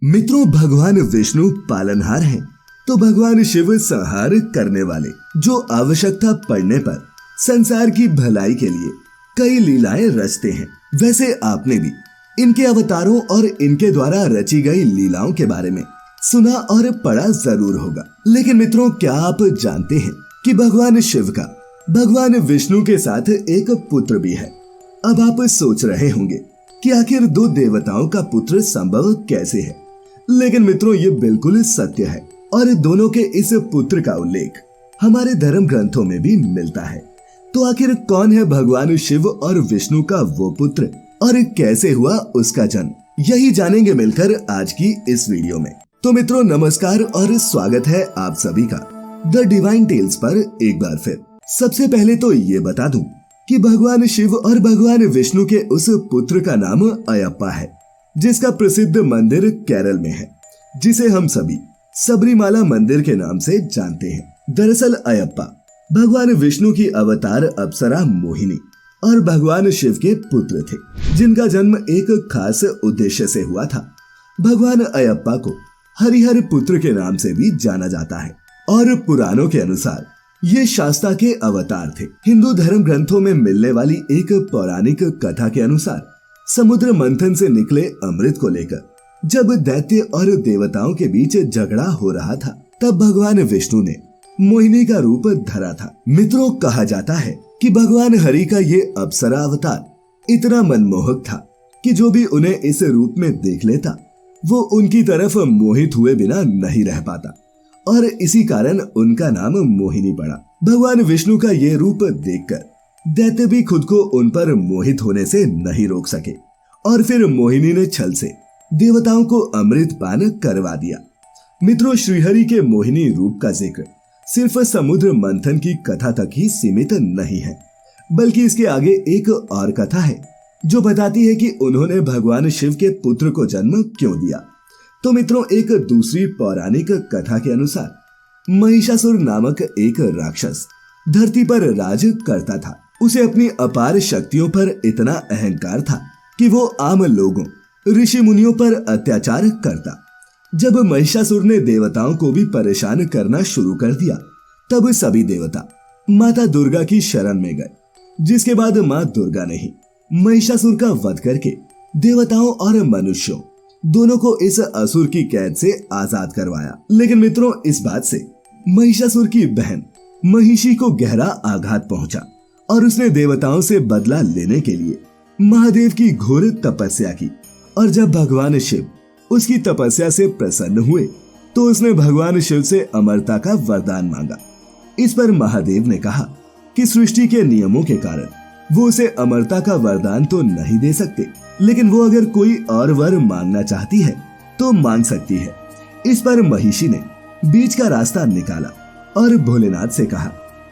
मित्रों, भगवान विष्णु पालनहार हैं, तो भगवान शिव संहार करने वाले, जो आवश्यकता पड़ने पर संसार की भलाई के लिए कई लीलाएं रचते हैं। वैसे आपने भी इनके अवतारों और इनके द्वारा रची गई लीलाओं के बारे में सुना और पढ़ा जरूर होगा। लेकिन मित्रों, क्या आप जानते हैं कि भगवान शिव का भगवान विष्णु के साथ एक पुत्र भी है। अब आप सोच रहे होंगे कि आखिर दो देवताओं का पुत्र संभव कैसे है, लेकिन मित्रों ये बिल्कुल सत्य है और दोनों के इस पुत्र का उल्लेख हमारे धर्म ग्रंथों में भी मिलता है। तो आखिर कौन है भगवान शिव और विष्णु का वो पुत्र और कैसे हुआ उसका जन्म, यही जानेंगे मिलकर आज की इस वीडियो में। तो मित्रों नमस्कार और स्वागत है आप सभी का द डिवाइन टेल्स पर एक बार फिर। सबसे पहले तो ये बता दूं कि भगवान शिव और भगवान विष्णु के उस पुत्र का नाम अयप्पा है, जिसका प्रसिद्ध मंदिर केरल में है, जिसे हम सभी सबरीमाला मंदिर के नाम से जानते हैं। दरअसल अयप्पा भगवान विष्णु की अवतार अप्सरा मोहिनी और भगवान शिव के पुत्र थे, जिनका जन्म एक खास उद्देश्य से हुआ था। भगवान अयप्पा को हरिहर पुत्र के नाम से भी जाना जाता है और पुराणों के अनुसार ये शास्ता के अवतार थे। हिंदू धर्म ग्रंथों में मिलने वाली एक पौराणिक कथा के अनुसार समुद्र मंथन से निकले अमृत को लेकर जब दैत्य और देवताओं के बीच झगड़ा हो रहा था, तब भगवान विष्णु ने मोहिनी का रूप धरा था। मित्रों, कहा जाता है कि भगवान हरि का ये अप्सरा अवतार इतना मनमोहक था कि जो भी उन्हें इस रूप में देख लेता वो उनकी तरफ मोहित हुए बिना नहीं रह पाता, और इसी कारण उनका नाम मोहिनी पड़ा। भगवान विष्णु का ये रूप देखकर दैत्य भी खुद को उन पर मोहित होने से नहीं रोक सके और फिर मोहिनी ने छल से देवताओं को अमृत पान करवा दिया। मित्रों, श्रीहरि के मोहिनी रूप का जिक्र सिर्फ समुद्र मंथन की कथा तक ही सीमित नहीं है, बल्कि इसके आगे एक और कथा है जो बताती है कि उन्होंने भगवान शिव के पुत्र को जन्म क्यों दिया। तो मित्रों, एक दूसरी पौराणिक कथा के अनुसार महिषासुर नामक एक राक्षस धरती पर राज करता था। उसे अपनी अपार शक्तियों पर इतना अहंकार था कि वो आम लोगों, ऋषि मुनियों पर अत्याचार करता। जब महिषासुर ने देवताओं को भी परेशान करना शुरू कर दिया, तब सभी देवता माता दुर्गा की शरण में गए, जिसके बाद माँ दुर्गा ने ही महिषासुर का वध करके देवताओं और मनुष्यों दोनों को इस असुर की कैद से आजाद करवाया। लेकिन मित्रों, इस बात से महिषासुर की बहन महिषी को गहरा आघात पहुंचा और उसने देवताओं से बदला लेने के लिए महादेव की घोर तपस्या की। और जब भगवान शिव उसकी तपस्या से प्रसन्न हुए तो उसने भगवान शिव से अमरता का वरदान मांगा। इस पर महादेव ने कहा कि सृष्टि के नियमों के कारण वो उसे अमरता का वरदान तो नहीं दे सकते, लेकिन वो अगर कोई और वर मांगना चाहती है तो मांग सकती है। इस पर महिषी ने बीच का रास्ता निकाला और भोलेनाथ से कहा,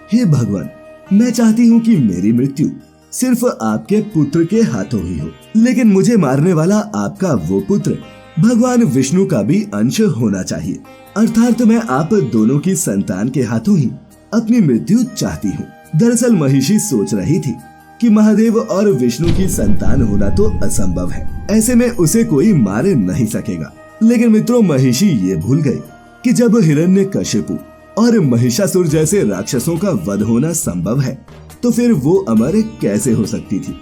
हे भगवान, मैं चाहती हूँ कि मेरी मृत्यु सिर्फ आपके पुत्र के हाथों ही हो, लेकिन मुझे मारने वाला आपका वो पुत्र भगवान विष्णु का भी अंश होना चाहिए, अर्थात मैं आप दोनों की संतान के हाथों ही अपनी मृत्यु चाहती हूँ। दरअसल महिषी सोच रही थी कि महादेव और विष्णु की संतान होना तो असंभव है, ऐसे में उसे कोई मार नहीं सकेगा। लेकिन मित्रों, महिषी ये भूल गई कि जब हिरण्यकशिपु और महिषासुर जैसे राक्षसों का वध होना संभव है, तो फिर वो अमर कैसे हो सकती थी।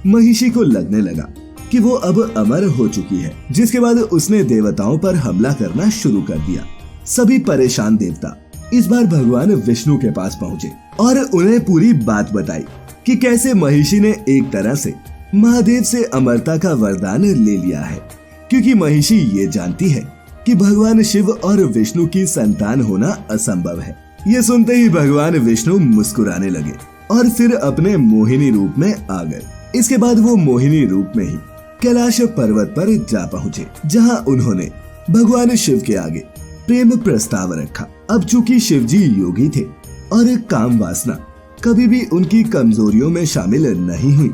महिषी को लगने लगा कि वो अब अमर हो चुकी है, जिसके बाद उसने देवताओं पर हमला करना शुरू कर दिया। सभी परेशान देवता इस बार भगवान विष्णु के पास पहुँचे और उन्हें पूरी बात बताई कि कैसे महिषी ने एक तरह से महादेव से अमरता का वरदान ले लिया है, क्योंकि महिषी ये जानती है कि भगवान शिव और विष्णु की संतान होना असंभव है। ये सुनते ही भगवान विष्णु मुस्कुराने लगे और फिर अपने मोहिनी रूप में आ गए। इसके बाद वो मोहिनी रूप में ही कैलाश पर्वत पर जा पहुँचे, जहाँ उन्होंने भगवान शिव के आगे प्रेम प्रस्ताव रखा। अब चूंकि शिव जी योगी थे और काम वासना कभी भी उनकी कमजोरियों में शामिल नहीं हुई,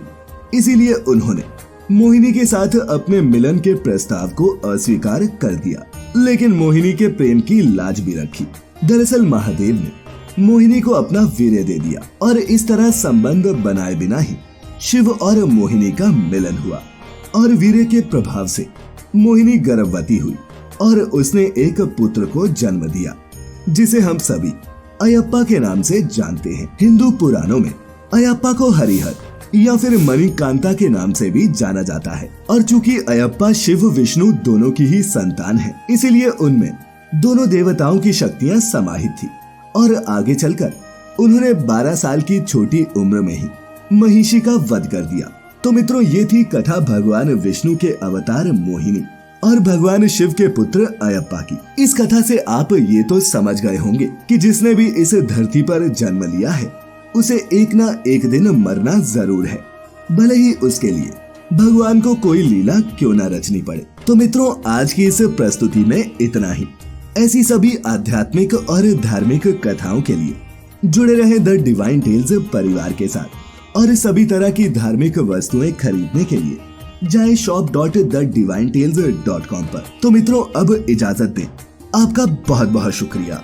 इसीलिए उन्होंने मोहिनी के साथ अपने मिलन के प्रस्ताव को अस्वीकार कर दिया। लेकिन मोहिनी के प्रेम की लाज भी रखी। दरअसल महादेव ने मोहिनी को अपना वीर्य दे दिया और इस तरह संबंध बनाए बिना ही शिव और मोहिनी का मिलन हुआ और वीर्य के प्रभाव से मोहिनी गर्भवती हुई और उसने एक पुत्र को जन्म दिया जिसे हम सभी अयप्पा के नाम से जानते हैं। हिंदू पुराणों में अयप्पा को हरिहर या फिर मणिकांता के नाम से भी जाना जाता है। और चूंकि अयप्पा शिव विष्णु दोनों की ही संतान है, इसीलिए उनमें दोनों देवताओं की शक्तियां समाहित थी। और आगे चलकर उन्होंने 12 साल की छोटी उम्र में ही महिषी का वध कर दिया। तो मित्रों, ये थी कथा भगवान विष्णु के अवतार मोहिनी और भगवान शिव के पुत्र अयप्पा की। इस कथा से आप ये तो समझ गए होंगे कि जिसने भी इस धरती पर जन्म लिया है उसे एक ना एक दिन मरना जरूर है, भले ही उसके लिए भगवान को कोई लीला क्यों ना रचनी पड़े। तो मित्रों, आज की इस प्रस्तुति में इतना ही। ऐसी सभी आध्यात्मिक और धार्मिक कथाओं के लिए जुड़े रहे द डिवाइन टेल्स परिवार के साथ। और सभी तरह की धार्मिक वस्तुएं खरीदने के लिए जाएं shop.thedivinetales.com पर। तो मित्रों, अब इजाजत दें। आपका बहुत बहुत शुक्रिया।